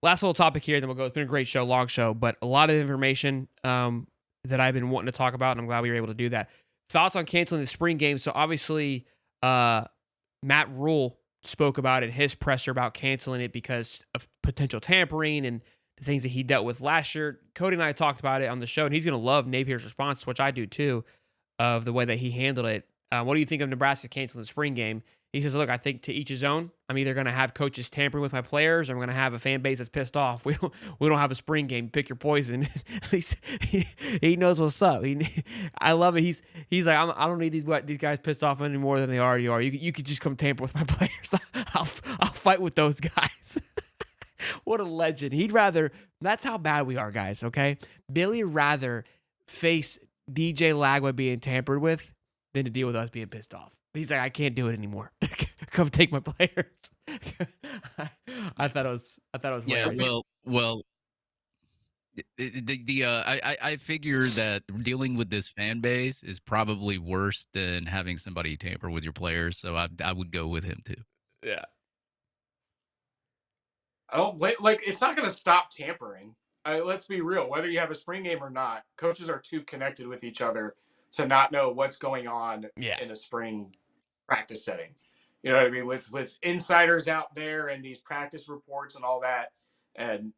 last little topic here, then we'll go. It's been a great show, long show, but a lot of information that I've been wanting to talk about, and I'm glad we were able to do that. Thoughts on canceling the spring game? So obviously, Matt Rule spoke about in his presser about canceling it because of potential tampering and the things that he dealt with last year. Cody and I talked about it on the show, and he's going to love Napier's response, which I do too, of the way that he handled it. What do you think of Nebraska canceling the spring game? He says, look, I think to each his own. I'm either going to have coaches tampering with my players, or I'm going to have a fan base that's pissed off. We don't have a spring game. Pick your poison. At least he knows what's up. I love it. He's like, I don't need these guys pissed off any more than they already are. You could just come tamper with my players. I'll fight with those guys. What a legend. He'd rather. That's how bad we are, guys. Okay, Billy rather face DJ Lagway being tampered with than to deal with us being pissed off. He's like, I can't do it anymore. Come take my players. I thought it was Yeah, hilarious. I figure that dealing with this fan base is probably worse than having somebody tamper with your players. So I would go with him too. Yeah. I don't like. It's not going to stop tampering. Let's be real. Whether you have a spring game or not, coaches are too connected with each other to not know what's going on Yeah. in a spring practice setting. You know what I mean? With insiders out there and these practice reports and all that, and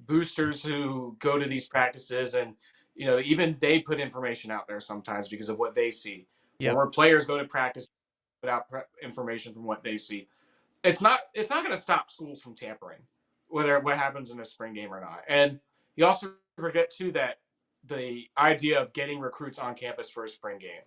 boosters who go to these practices, and even they put information out there sometimes because of what they see. Yep. Former players go to practice, put out information from what they see. It's not going to stop schools from tampering, whether what happens in a spring game or not. And you also forget too that the idea of getting recruits on campus for a spring game,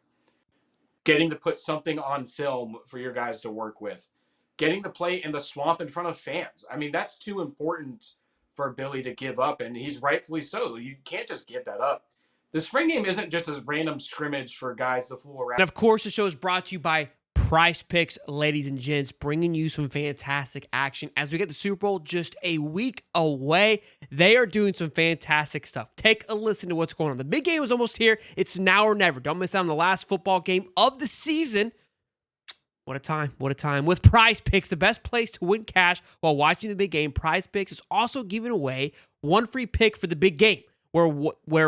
getting to put something on film for your guys to work with, getting to play in the swamp in front of fans. I mean, that's too important for Billy to give up, and he's rightfully so. You can't just give that up. The spring game isn't just a random scrimmage for guys to fool around. And of course, the show is brought to you by PrizePicks, ladies and gents, bringing you some fantastic action as we get the Super Bowl just a week away. They are doing some fantastic stuff. Take a listen to what's going on. The big game is almost here. It's now or never. Don't miss out on the last football game of the season. What a time. What a time. With PrizePicks, the best place to win cash while watching the big game, PrizePicks is also giving away one free pick for the big game, where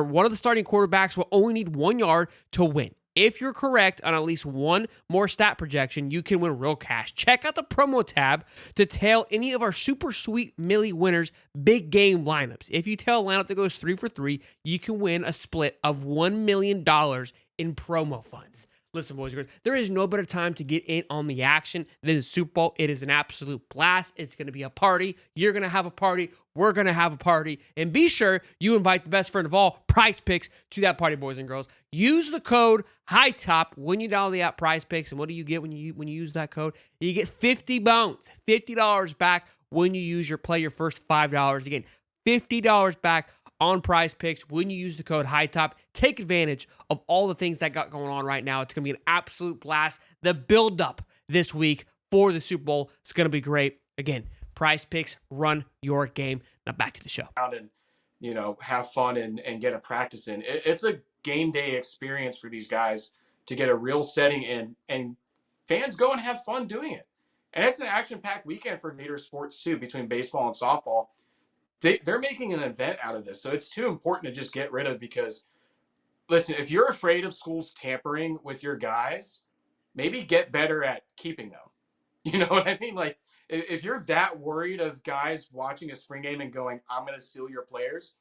one of the starting quarterbacks will only need 1 yard to win. If you're correct on at least one more stat projection, you can win real cash. Check out the promo tab to tail any of our super sweet Millie winners big game lineups. If you tail a lineup that goes 3 for 3, you can win a split of $1 million in promo funds. Listen, boys and girls, there is no better time to get in on the action than the Super Bowl. It is an absolute blast. It's going to be a party. You're going to have a party. We're going to have a party. And be sure you invite the best friend of all, PrizePicks, to that party, boys and girls. Use the code Hightop when you download the app PrizePicks. And what do you get when you use that code? You get 50 bones, $50 back when you play your first $5. Again, $50 back on PrizePicks when you use the code Hightop. Take advantage of all the things that got going on right now. It's going to be an absolute blast. The build-up this week for the Super Bowl is going to be great. Again, PrizePicks, run your game. Now back to the show. And have fun and get a practice in. It's a game day experience for these guys to get a real setting in, and fans go and have fun doing it. And it's an action-packed weekend for Gator sports too, between baseball and softball. They're making an event out of this, so it's too important to just get rid of. Because listen, if you're afraid of schools tampering with your guys, maybe get better at keeping them. You know what I mean? Like, if you're that worried of guys watching a spring game and going, I'm going to steal your players,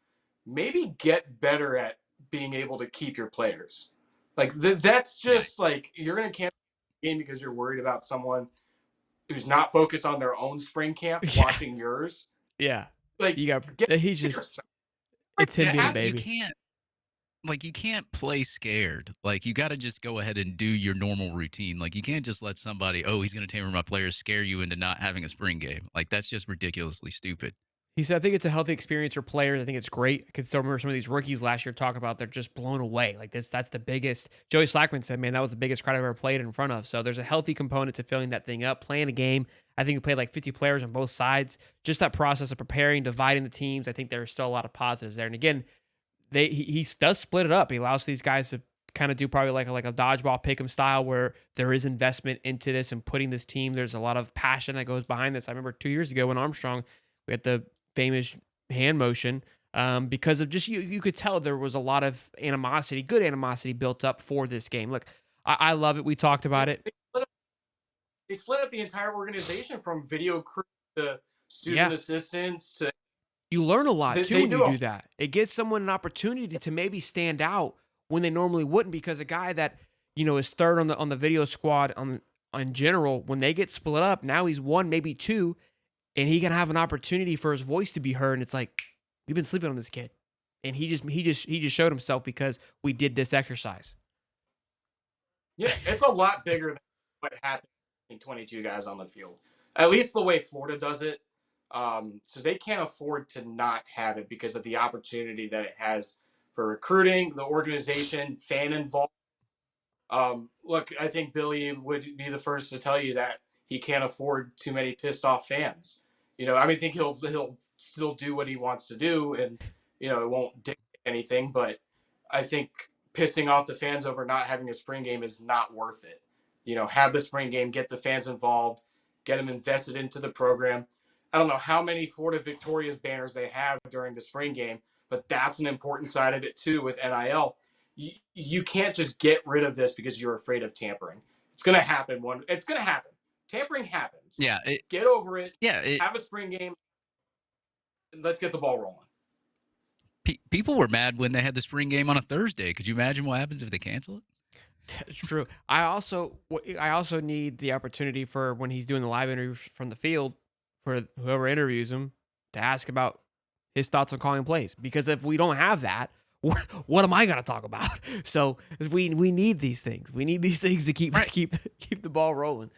maybe get better at being able to keep your players. Like, that's just like, you're going to cancel the game because you're worried about someone who's not focused on their own spring camp watching yours. Yeah. Like, you got, he's just, it's him being a baby. You can't play scared. Like, you got to just go ahead and do your normal routine. Like, you can't just let somebody, he's going to tamper my players, scare you into not having a spring game. Like, that's just ridiculously stupid. He said, I think it's a healthy experience for players. I think it's great. I can still remember some of these rookies last year talking about they're just blown away. Like this, that's the biggest. Joey Slackman said, man, that was the biggest crowd I've ever played in front of. So there's a healthy component to filling that thing up, playing a game. I think we played like 50 players on both sides. Just that process of preparing, dividing the teams. I think there's still a lot of positives there. And again, he does split it up. He allows these guys to kind of do probably like a dodgeball pick'em style where there is investment into this and putting this team. There's a lot of passion that goes behind this. I remember 2 years ago when Armstrong, we had the famous hand motion because of just you could tell there was a lot of animosity, good animosity built up for this game. Look, I love it. We talked about it. They split up the entire organization from video crew to student Yeah. assistants to You learn a lot too they when you do do that. It gives someone an opportunity to maybe stand out when they normally wouldn't, because a guy that, is third on the video squad on general, when they get split up, now he's one, maybe two, and he can have an opportunity for his voice to be heard. And it's like, we've been sleeping on this kid. And he just showed himself because we did this exercise. yeah, it's a lot bigger than what happened in 22 guys on the field. At least the way Florida does it. So they can't afford to not have it because of the opportunity that it has for recruiting, the organization, fan involvement. Look, I think Billy would be the first to tell you that he can't afford too many pissed off fans. I think he'll still do what he wants to do, and it won't dictate anything. But I think pissing off the fans over not having a spring game is not worth it. Have the spring game, get the fans involved, get them invested into the program. I don't know how many Florida Victorious banners they have during the spring game, but that's an important side of it too with NIL. You can't just get rid of this because you're afraid of tampering. It's going to happen. It's going to happen. Tampering happens. Yeah. Get over it. Yeah. Have a spring game. Let's get the ball rolling. People were mad when they had the spring game on a Thursday. Could you imagine what happens if they cancel it? It's true. I also need the opportunity for when he's doing the live interview from the field for whoever interviews him to ask about his thoughts on calling plays. Because if we don't have that, what am I going to talk about? So we need these things. We need these things to keep the ball rolling.